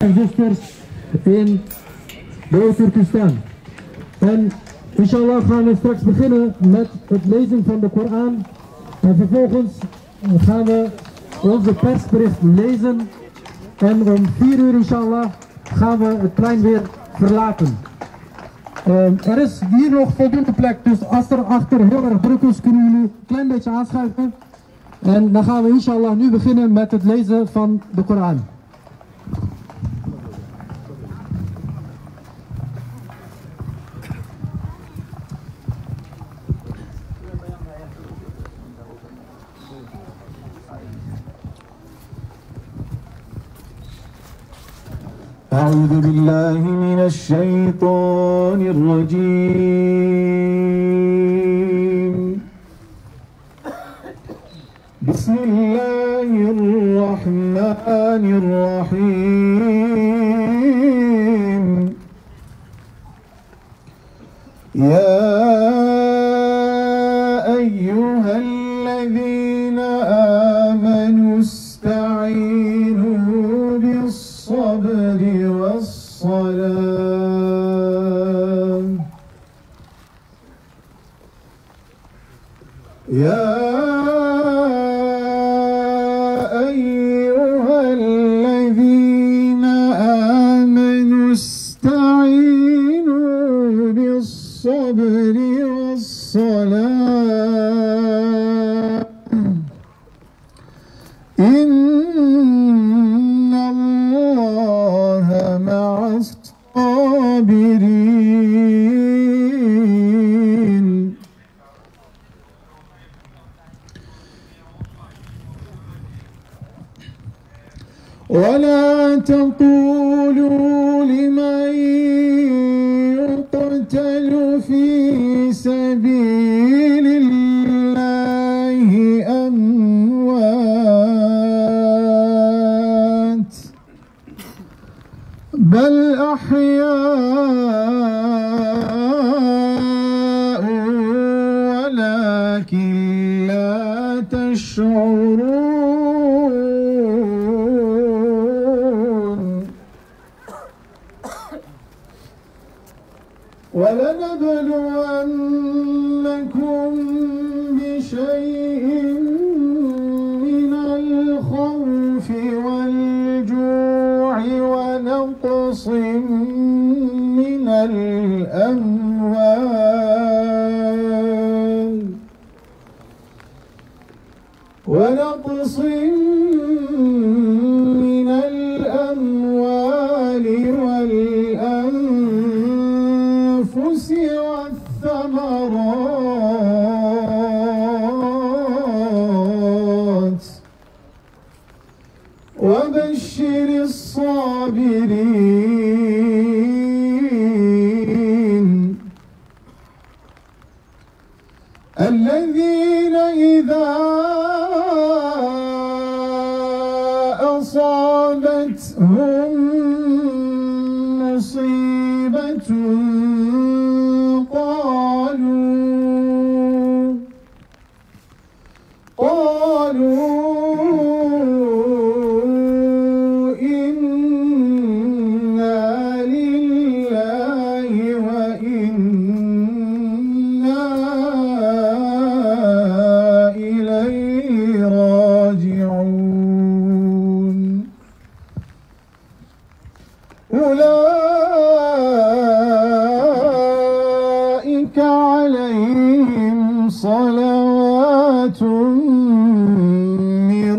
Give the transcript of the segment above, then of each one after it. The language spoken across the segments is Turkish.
en zusters in Noord-Turkestan. En inshallah gaan we straks beginnen met het lezen van de Koran. En vervolgens gaan we onze persbericht lezen. En om 4 uur inshallah gaan we het plein weer verlaten. Er is hier nog voldoende plek, dus als er achter heel erg druk is, kunnen jullie een klein beetje aanschuiven. En dan gaan we inshallah nu beginnen met het lezen van de Koran. أعوذ بالله من الشيطان الرجيم. بسم الله الرحمن الرحيم. يا أيها الذين آمنوا استعينوا بالصبر والصلاة. يا أيها الذين آمنوا استعينوا بالصبر والصلاة. إن الله مع الصابرين. ولا تقولوا لمن يقتل في سبيل الله أموات بل أحياء ولكن لا تشعرون. ولنبلونكم بشيء من الخوف والجوع ونقص من الأموال والأنفس والثمرات وبشر الصابرين الذين إذا أصابتهم مصيبة قالوا إنا لله وإنا إليه راجعون. أولئك عليهم صلوات من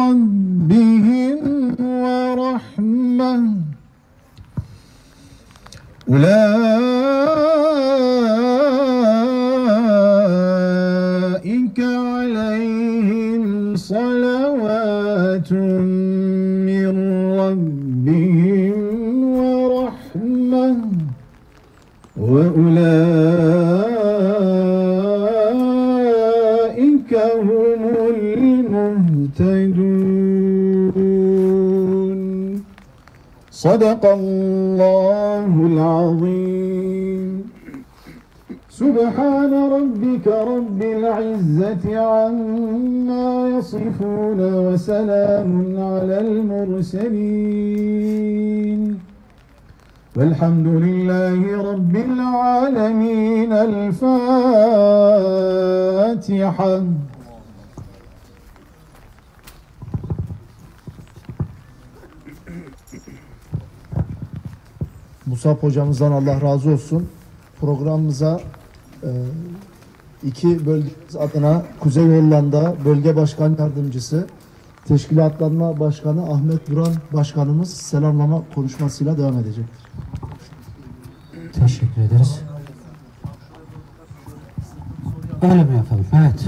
ربهم ورحمة. أولئك عليهم صلوات من ربهم ورحمة وأولئك هم المهتدون. صدق الله العظيم. سبحان ربك رب العزة عما يصفون وسلام على المرسلين والحمد لله رب العالمين. الفاتحة. Musab hocamızdan Allah razı olsun. Programımıza iki bölgemiz adına Kuzey Hollanda Bölge Başkan Yardımcısı, Teşkilatlanma Başkanı Ahmet Duran Başkanımız selamlama konuşmasıyla devam edecektir. Teşekkür ederiz. Öyle mi yapalım? Evet.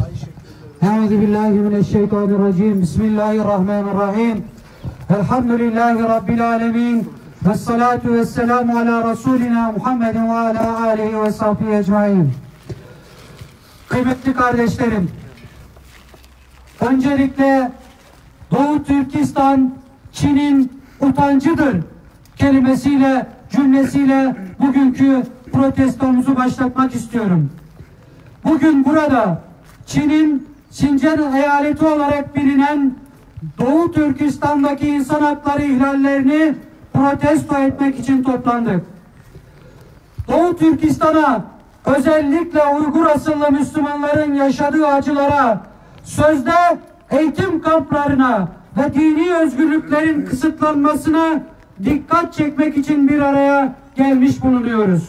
Euzubillahimineşşeytanirracim. Bismillahirrahmanirrahim. Elhamdülillahi Rabbil alemin. Vessalatu vesselamu ala Resulina Muhammedin ve ala alihi ve sahbihi ecmaîn. Kıymetli kardeşlerim, öncelikle Doğu Türkistan Çin'in utancıdır kelimesiyle, cümlesiyle bugünkü protestomuzu başlatmak istiyorum. Bugün burada Çin'in Şincan eyaleti olarak bilinen Doğu Türkistan'daki insan hakları ihlallerini protesto etmek için toplandık. Doğu Türkistan'a, özellikle Uygur asıllı Müslümanların yaşadığı acılara, sözde eğitim kamplarına ve dini özgürlüklerin kısıtlanmasına dikkat çekmek için bir araya gelmiş bulunuyoruz.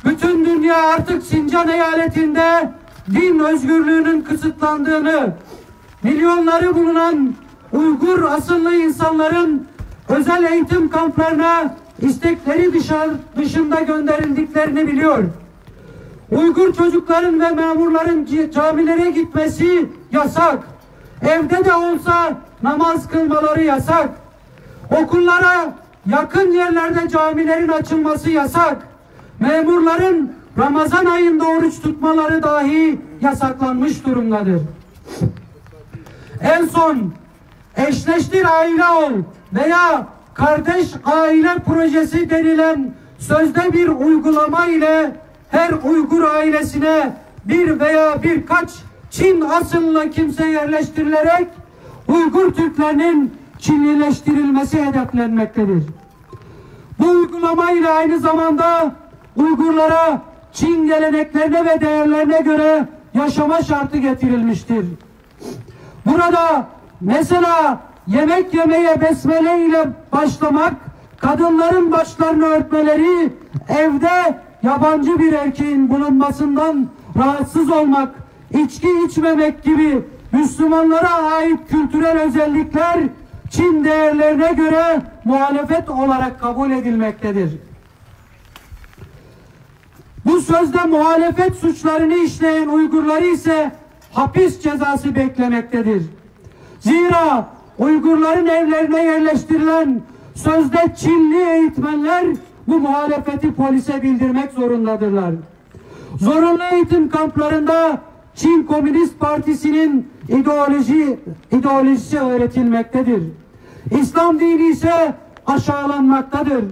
Bütün dünya artık Şincan eyaletinde din özgürlüğünün kısıtlandığını, milyonları bulunan Uygur asıllı insanların özel eğitim kamplarına istekleri dışında gönderildiklerini biliyor. Uygur çocukların ve memurların camilere gitmesi yasak. Evde de olsa namaz kılmaları yasak. Okullara yakın yerlerde camilerin açılması yasak. Memurların Ramazan ayında oruç tutmaları dahi yasaklanmış durumdadır. En son eşleştir aile ol veya kardeş aile projesi denilen sözde bir uygulama ile her Uygur ailesine bir veya birkaç Çin asıllı kimse yerleştirilerek Uygur Türklerinin Çinlileştirilmesi hedeflenmektedir. Bu uygulama ile aynı zamanda Uygurlara Çin geleneklerine ve değerlerine göre yaşama şartı getirilmiştir. Burada mesela yemek yemeye besmele ile başlamak, kadınların başlarını örtmeleri, evde yabancı bir erkeğin bulunmasından rahatsız olmak, içki içmemek gibi Müslümanlara ait kültürel özellikler Çin değerlerine göre muhalefet olarak kabul edilmektedir. Bu sözde muhalefet suçlarını işleyen Uygurları ise hapis cezası beklemektedir. Zira Uygurların evlerine yerleştirilen sözde Çinli eğitmenler bu muhalefeti polise bildirmek zorundadırlar. Zorunlu eğitim kamplarında Çin Komünist Partisi'nin ideolojisi öğretilmektedir. İslam dini ise aşağılanmaktadır.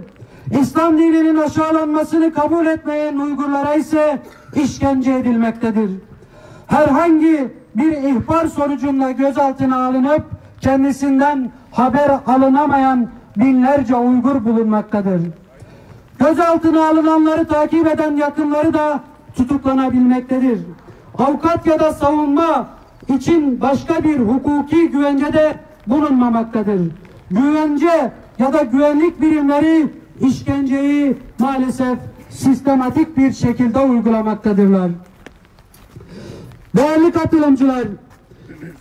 İslam dininin aşağılanmasını kabul etmeyen Uygurlara ise işkence edilmektedir. Herhangi bir ihbar sonucunda gözaltına alınıp kendisinden haber alınamayan binlerce Uygur bulunmaktadır. Gözaltına alınanları takip eden yakınları da tutuklanabilmektedir. Avukat ya da savunma için başka bir hukuki güvence de bulunmamaktadır. Güvence ya da güvenlik birimleri işkenceyi maalesef sistematik bir şekilde uygulamaktadırlar. Değerli katılımcılar,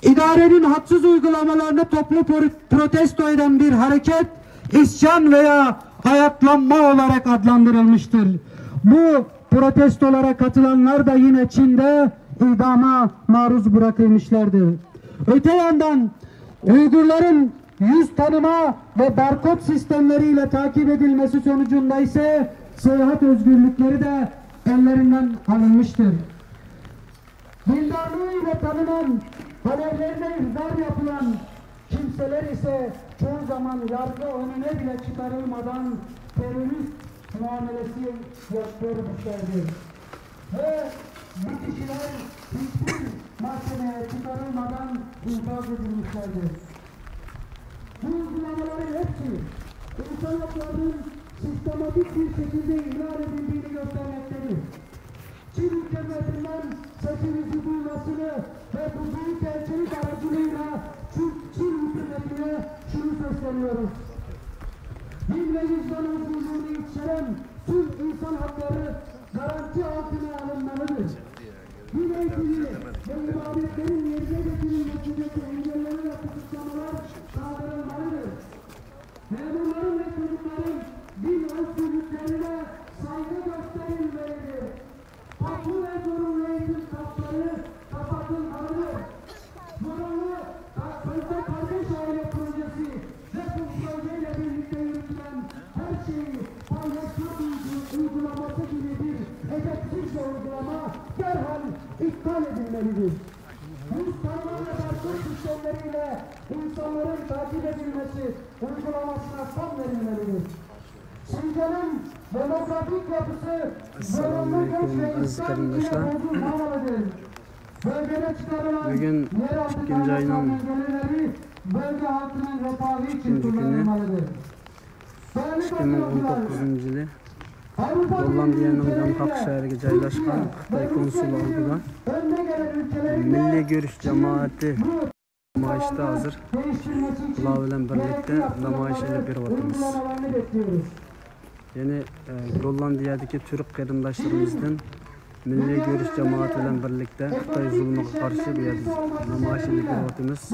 idarenin haksız uygulamalarını toplu protesto eden bir hareket, isyan veya ayaklanma olarak adlandırılmıştır. Bu protestolara katılanlar da yine Çin'de idama maruz bırakılmışlardır. Öte yandan Uygurların yüz tanıma ve barkod sistemleriyle takip edilmesi sonucunda ise seyahat özgürlükleri de ellerinden alınmıştır. Dindarlığıyla tanınan, alevlerine ihbar yapılan kimseler ise çoğu zaman yargı önüne bile çıkarılmadan terörist muamelesi yaptırmışlardır. Ve bu kişiler hiçbir mahkemeye çıkarılmadan infaz edilmişlerdir. Bu uygulamaların hepsi insan haklarının sistematik bir şekilde ihlal edildiğini göstermektedir. Çin hükümetinden sesimizi duymasını ve bu büyük elçilik aracılığıyla Çin hükümetine şunu sesleniyoruz. Din ve vicdan özgürlüğünü içeren tüm insan hakları garanti altına alınmalıdır. Din eğitimi ve ibadetlerin yerine getirilmesindeki engeller ve kısıtlamalar kaldırılmalıdır. Memurların ve çocukların din özgürlüklerine saygı gösterilmelidir. Haklı ve zorunlu eğitim kapları kapatılmalıdır. Zorunlu Sözde Kardeş Aile Projesi ve bu projeyle birlikte yürütülen her şeyi paylaşma uygulaması gibi bir hedefsiz uygulama derhal iptal edilmelidir. Rus tanıma ve başvuru sistemleriyle insanların takip edilmesi uygulamasına son verilmelidir. Şincan'ın demografik yapısı zorunlu göç ve İslam ile bozulmamalıdır. Bölgede çıkarılan Bugün ikinci ayının bölge halkının refahı için kullanılmalıdır. 2019 yılı Hollandiya'nın Dampak şehriga joylashgan Xitoy konsulluğunda Milliy Görüş Cemaati namoyishda hozir ular bilan birlikda namoyish ilib beryapmiz. Yani Hollandiyadagi Türk qarindoshlarımızdan Milliy Görüş Cemaati bilan birlikda Xitoy zulmiga qarshi bu yerda namoyish ilib beryapmiz.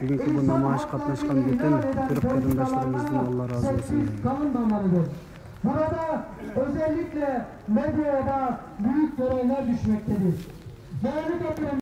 Bugungi bu namoyish qatnashgan bütün Türk qarindoshlarımızdan Allah razı olsun. Burada özellikle medyada büyük görevler düşmektedir. Değerli